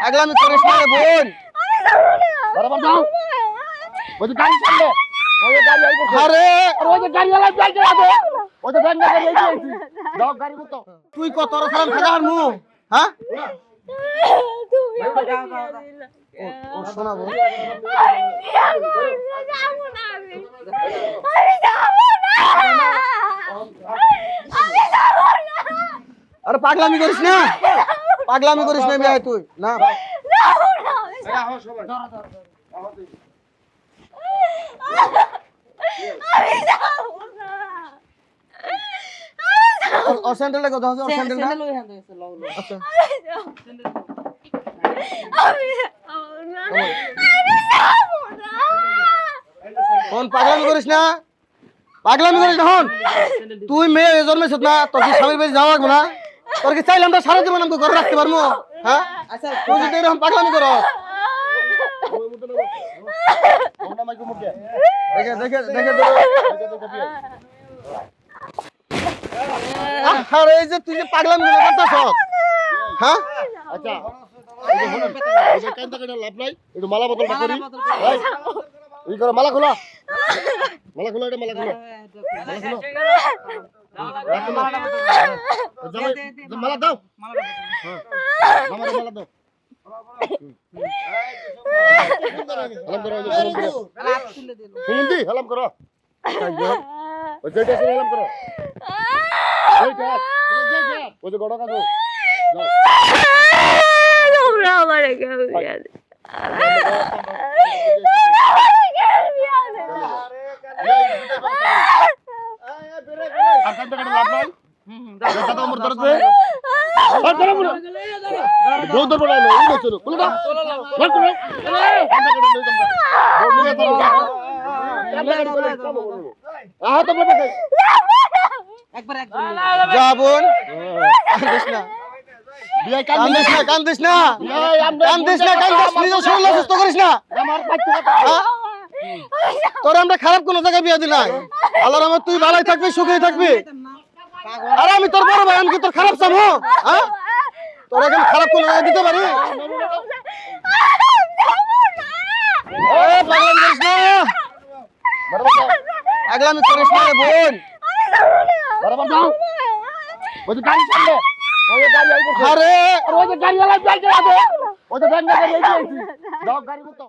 আগলামি করিস না রে বোন। বরাবর যাও। ওই গাড়ি চলে। ওই গাড়ি আইবো। আরে ওই গাড়ি আলা যাইতে হবে। ওই তো ব্যাংক গাড়ি আইছি। দাও গাড়ি মতো। তুই কত তোর সালাম খাগার মু? হ্যাঁ? তুমি ও শোনাবো। আরে পাগলামি করিস না। পাগলামি করিস না ভাই তুই। না। ও স্যান্ডেলটা কত আছে? স্যান্ডেলটা স্যান্ডেল ওই হ্যান্ড আছে লও লও। আচ্ছা। কোন পাগলামি করিস না? পাগলামি করিস না হন। তুই মেয়ে জন্মেছ না, তোর কি স্বামীর বাড়ি যাওয়া লাগবে না? তোর কি চাইলে আমরা সারা জীবন আমাকে ঘরে রাখতে পারবো? হ্যাঁ? আচ্ছা তুই যদি এরকম পাগলামি করো। দেখে দেখে দেখে আরে এই যে তুই যে পাগলামি করতেছ, হ্যাঁ? আচ্ছা এই যে কেন টাকা লাভ নাই, একটু মালা বদলটা করি। এই, এই করো মালা খোলা। মালা খোলা, এটা মালা খোলা। মালা খোলা। রাখো না। মালা দাও। হ্যাঁ। মালা মালা দাও। হালাম করো, হালাম করো। হাত তুলে দিল। শুনুন হালাম করো। ওই যেটা আছে হালাম করো। এইটা, ওই যে গড়া কাজু। যাও। তোমরা আমারে কেউ বিয়া দে। আর কান টাকা লাভ নাই। দেখা তো আমার দরজে। আর ধরো বলো। দৌড় দৌড় বলো, এই না চলো। বলো দাও। বল করো। কান টাকা লই তোমরা। বল নিয়ে চলো। কান টাকা লই চলো। আহ তো বলে দেই। একবার যা বোন। কান্দিস না। বিয়াই কান্দিস না, কান্দিস না। বিয়াই আমরা কান্দিস না, কান্দিস। নিজের শরীর অসুস্থ করিস না। আমার পাইতে কথা। হ্যাঁ? তোর আমরা খারাপ কোনো জায়গায় বিয়ে দিই নাই। আল্লাহর রহমতে তুই ভালোই থাকবি, সুখেই থাকবি। আরে আমি তোর বড় ভাই, আমি কি তোর খারাপ চাবো? হ্যাঁ? তোর এখন খারাপ কোনো জায়গায় দিতে পারি? এই পাগলামি করিস না। পাগলামি করিস না রে বোন। বরাবর যাও। ওই যে গাড়ি চলে। ওই গাড়ি আইবো। আরে ওই যে গাড়ি আলা যাইতে হবে। ওই তো ব্যাংক গাড়ি আইছি। দাও গাড়ি মতো।